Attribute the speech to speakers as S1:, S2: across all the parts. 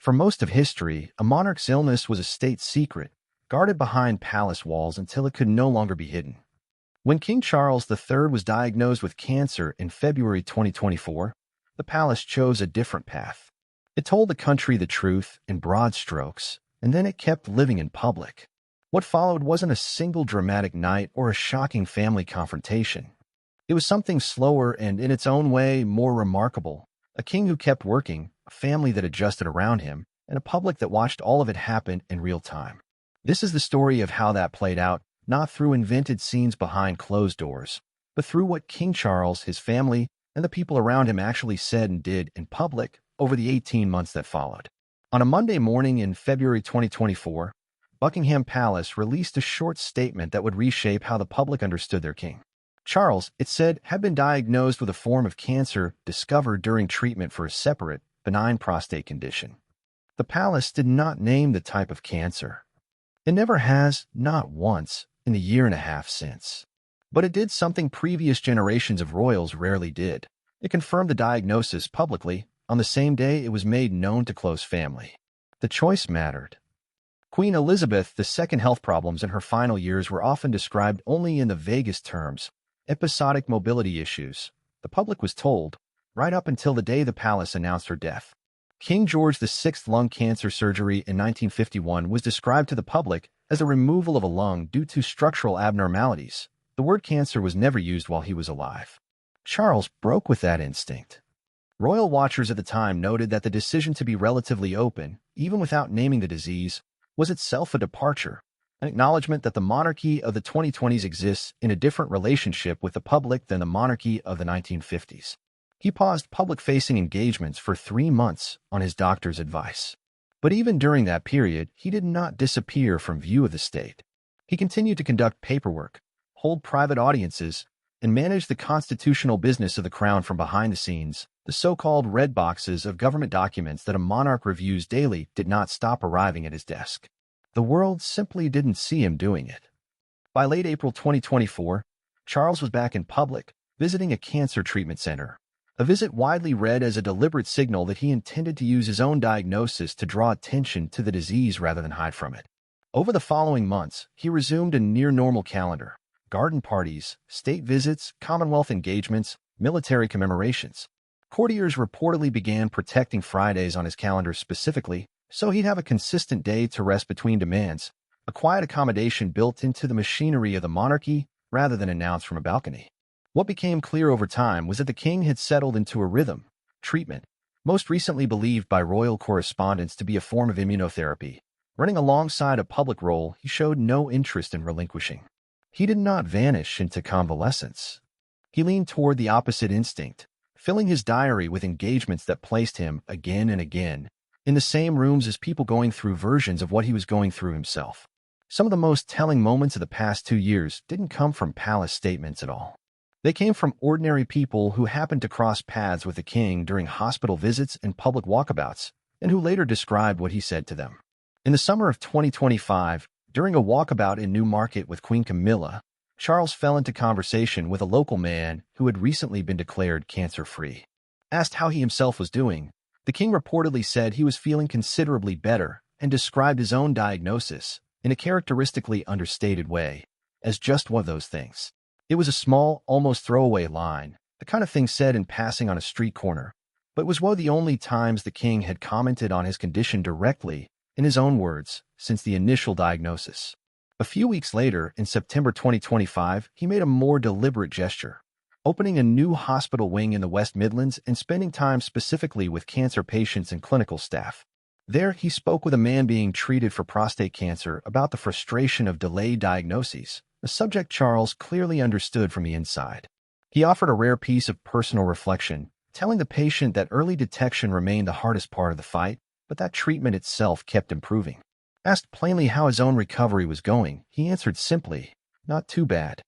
S1: For most of history, a monarch's illness was a state secret, guarded behind palace walls until it could no longer be hidden. When King Charles III was diagnosed with cancer in February 2024, the palace chose a different path. It told the country the truth in broad strokes, and then it kept living in public. What followed wasn't a single dramatic night or a shocking family confrontation. It was something slower and, in its own way, more remarkable. A king who kept working, a family that adjusted around him, and a public that watched all of it happen in real time. This is the story of how that played out, not through invented scenes behind closed doors, but through what King Charles, his family, and the people around him actually said and did in public over the 18 months that followed. On a Monday morning in February 2024, Buckingham Palace released a short statement that would reshape how the public understood their king. Charles, it said, had been diagnosed with a form of cancer discovered during treatment for a separate, benign prostate condition. The palace did not name the type of cancer. It never has, not once, in the year and a half since. But it did something previous generations of royals rarely did. It confirmed the diagnosis publicly on the same day it was made known to close family. The choice mattered. Queen Elizabeth II's health problems in her final years were often described only in the vaguest terms: episodic mobility issues, the public was told, right up until the day the palace announced her death. King George VI's lung cancer surgery in 1951 was described to the public as the removal of a lung due to structural abnormalities. The word cancer was never used while he was alive. Charles broke with that instinct. Royal watchers at the time noted that the decision to be relatively open, even without naming the disease, was itself a departure, an acknowledgement that the monarchy of the 2020s exists in a different relationship with the public than the monarchy of the 1950s. He paused public-facing engagements for 3 months on his doctor's advice. But even during that period, he did not disappear from view of the state. He continued to conduct paperwork, hold private audiences, and manage the constitutional business of the crown from behind the scenes. The so-called red boxes of government documents that a monarch reviews daily did not stop arriving at his desk. The world simply didn't see him doing it. By late April 2024, Charles was back in public, visiting a cancer treatment center, a visit widely read as a deliberate signal that he intended to use his own diagnosis to draw attention to the disease rather than hide from it. Over the following months, he resumed a near-normal calendar: garden parties, state visits, Commonwealth engagements, military commemorations. Courtiers reportedly began protecting Fridays on his calendar specifically, so he'd have a consistent day to rest between demands, a quiet accommodation built into the machinery of the monarchy rather than announced from a balcony. What became clear over time was that the king had settled into a rhythm, treatment, most recently believed by royal correspondents to be a form of immunotherapy. Running alongside a public role he showed no interest in relinquishing. He did not vanish into convalescence. He leaned toward the opposite instinct, filling his diary with engagements that placed him, again and again, in the same rooms as people going through versions of what he was going through himself. Some of the most telling moments of the past 2 years didn't come from palace statements at all. They came from ordinary people who happened to cross paths with the king during hospital visits and public walkabouts, and who later described what he said to them. In the summer of 2025, during a walkabout in Newmarket with Queen Camilla, Charles fell into conversation with a local man who had recently been declared cancer-free. Asked how he himself was doing, the king reportedly said he was feeling considerably better and described his own diagnosis, in a characteristically understated way, as just one of those things. It was a small, almost throwaway line, the kind of thing said in passing on a street corner, but was one of the only times the king had commented on his condition directly, in his own words, since the initial diagnosis. A few weeks later, in September 2025, he made a more deliberate gesture, opening a new hospital wing in the West Midlands and spending time specifically with cancer patients and clinical staff. There, he spoke with a man being treated for prostate cancer about the frustration of delayed diagnoses, a subject Charles clearly understood from the inside. He offered a rare piece of personal reflection, telling the patient that early detection remained the hardest part of the fight, but that treatment itself kept improving. Asked plainly how his own recovery was going, he answered simply, "Not too bad."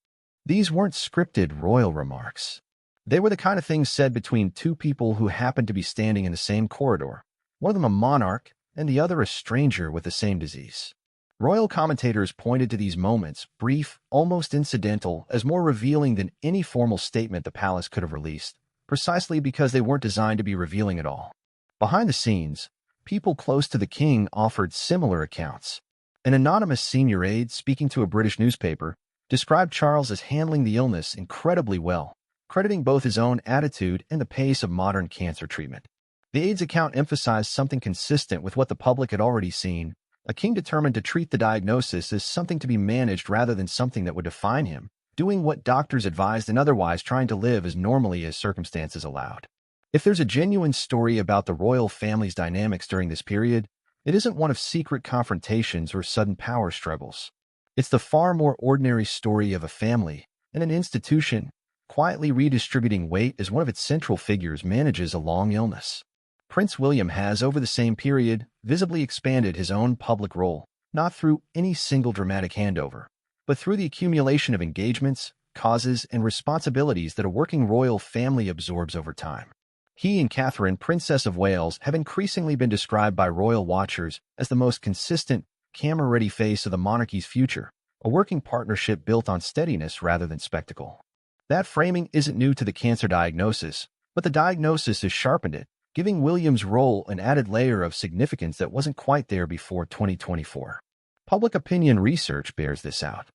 S1: These weren't scripted royal remarks. They were the kind of things said between two people who happened to be standing in the same corridor, one of them a monarch and the other a stranger with the same disease. Royal commentators pointed to these moments, brief, almost incidental, as more revealing than any formal statement the palace could have released, precisely because they weren't designed to be revealing at all. Behind the scenes, People close to the king offered similar accounts. An anonymous senior aide speaking to a British newspaper described Charles as handling the illness incredibly well, crediting both his own attitude and the pace of modern cancer treatment. The aide's account emphasized something consistent with what the public had already seen: a king determined to treat the diagnosis as something to be managed rather than something that would define him, doing what doctors advised and otherwise trying to live as normally as circumstances allowed. If there's a genuine story about the royal family's dynamics during this period, it isn't one of secret confrontations or sudden power struggles. It's the far more ordinary story of a family and an institution quietly redistributing weight as one of its central figures manages a long illness. Prince William has, over the same period, visibly expanded his own public role, not through any single dramatic handover, but through the accumulation of engagements, causes, and responsibilities that a working royal family absorbs over time. He and Catherine, Princess of Wales, have increasingly been described by royal watchers as the most consistent, camera-ready face of the monarchy's future, a working partnership built on steadiness rather than spectacle. That framing isn't new to the cancer diagnosis, but the diagnosis has sharpened it, giving William's role an added layer of significance that wasn't quite there before 2024. Public opinion research bears this out.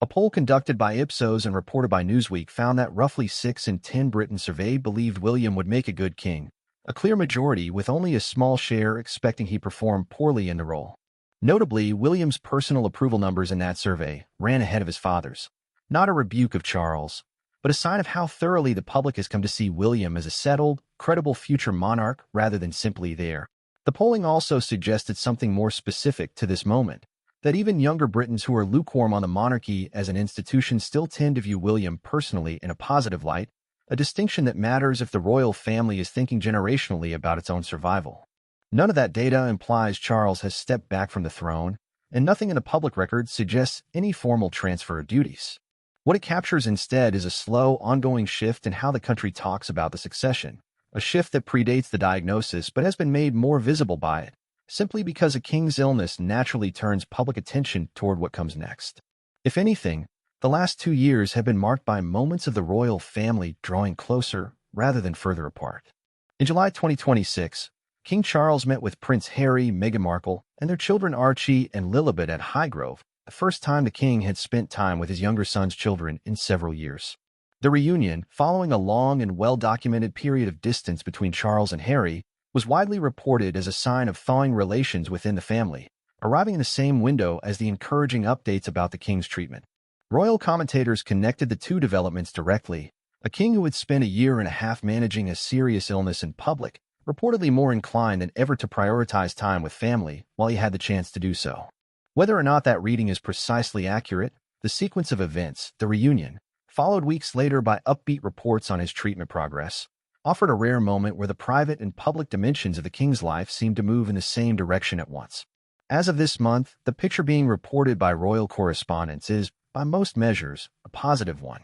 S1: A poll conducted by Ipsos and reported by Newsweek found that roughly 6 in 10 Britons surveyed believed William would make a good king, a clear majority with only a small share expecting he perform poorly in the role. Notably, William's personal approval numbers in that survey ran ahead of his father's, not a rebuke of Charles, but a sign of how thoroughly the public has come to see William as a settled, credible future monarch rather than simply there. The polling also suggested something more specific to this moment, that even younger Britons who are lukewarm on the monarchy as an institution still tend to view William personally in a positive light, a distinction that matters if the royal family is thinking generationally about its own survival. None of that data implies Charles has stepped back from the throne, and nothing in the public record suggests any formal transfer of duties. What it captures instead is a slow, ongoing shift in how the country talks about the succession, a shift that predates the diagnosis but has been made more visible by it, simply because a king's illness naturally turns public attention toward what comes next. If anything, the last 2 years have been marked by moments of the royal family drawing closer rather than further apart. In July 2026, King Charles met with Prince Harry, Meghan Markle, and their children Archie and Lilibet at Highgrove, the first time the king had spent time with his younger son's children in several years. The reunion, following a long and well-documented period of distance between Charles and Harry, was widely reported as a sign of thawing relations within the family, arriving in the same window as the encouraging updates about the king's treatment. Royal commentators connected the two developments directly. A king who had spent a year and a half managing a serious illness in public, reportedly more inclined than ever to prioritize time with family while he had the chance to do so. Whether or not that reading is precisely accurate, the sequence of events, the reunion, followed weeks later by upbeat reports on his treatment progress, offered a rare moment where the private and public dimensions of the king's life seemed to move in the same direction at once. As of this month, the picture being reported by royal correspondents is, by most measures, a positive one.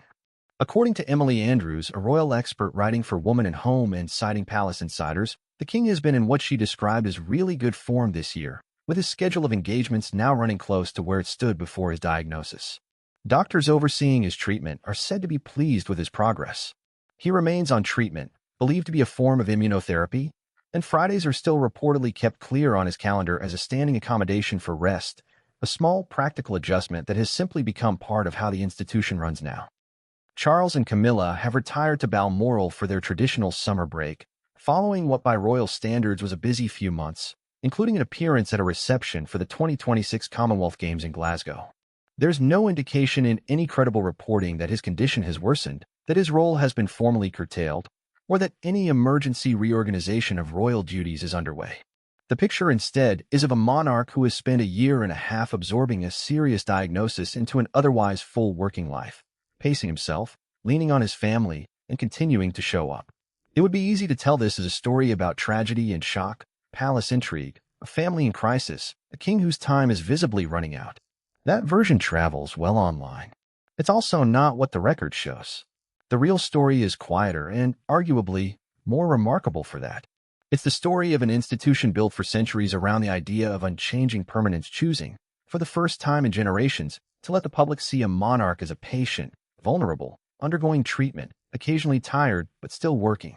S1: According to Emily Andrews, a royal expert writing for Woman and Home and citing Palace Insiders, the king has been in what she described as really good form this year, with his schedule of engagements now running close to where it stood before his diagnosis. Doctors overseeing his treatment are said to be pleased with his progress. He remains on treatment, believed to be a form of immunotherapy, and Fridays are still reportedly kept clear on his calendar as a standing accommodation for rest, a small practical adjustment that has simply become part of how the institution runs now. Charles and Camilla have retired to Balmoral for their traditional summer break, following what by royal standards was a busy few months, including an appearance at a reception for the 2026 Commonwealth Games in Glasgow. There's no indication in any credible reporting that his condition has worsened, that his role has been formally curtailed, or that any emergency reorganization of royal duties is underway. The picture instead is of a monarch who has spent a year and a half absorbing a serious diagnosis into an otherwise full working life, pacing himself, leaning on his family, and continuing to show up. It would be easy to tell this as a story about tragedy and shock, palace intrigue, a family in crisis, a king whose time is visibly running out. That version travels well online. It's also not what the record shows. The real story is quieter and, arguably, more remarkable for that. It's the story of an institution built for centuries around the idea of unchanging permanence, choosing, for the first time in generations, to let the public see a monarch as a patient, vulnerable, undergoing treatment, occasionally tired, but still working.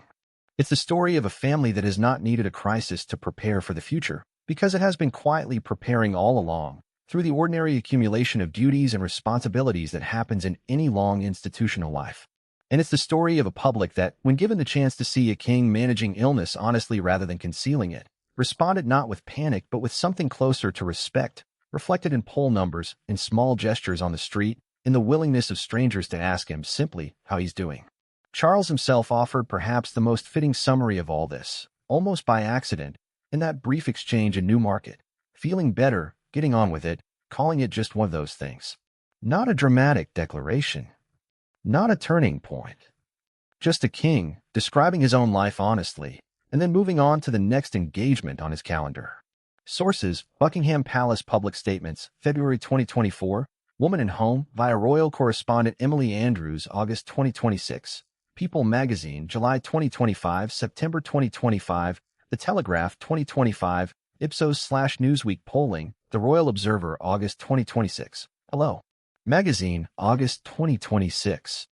S1: It's the story of a family that has not needed a crisis to prepare for the future, because it has been quietly preparing all along, through the ordinary accumulation of duties and responsibilities that happens in any long institutional life. And it's the story of a public that, when given the chance to see a king managing illness honestly rather than concealing it, responded not with panic but with something closer to respect, reflected in poll numbers, in small gestures on the street, in the willingness of strangers to ask him simply how he's doing. Charles himself offered perhaps the most fitting summary of all this, almost by accident, in that brief exchange in Newmarket, feeling better, getting on with it, calling it just one of those things. Not a dramatic declaration, not a turning point, just a king describing his own life honestly, and then moving on to the next engagement on his calendar. Sources: Buckingham Palace Public Statements, February 2024, Woman and Home, via Royal Correspondent Emily Andrews, August 2026, People Magazine, July 2025, September 2025, The Telegraph 2025, Ipsos/Newsweek Polling, The Royal Observer, August 2026. Hello. Magazine, August 2026.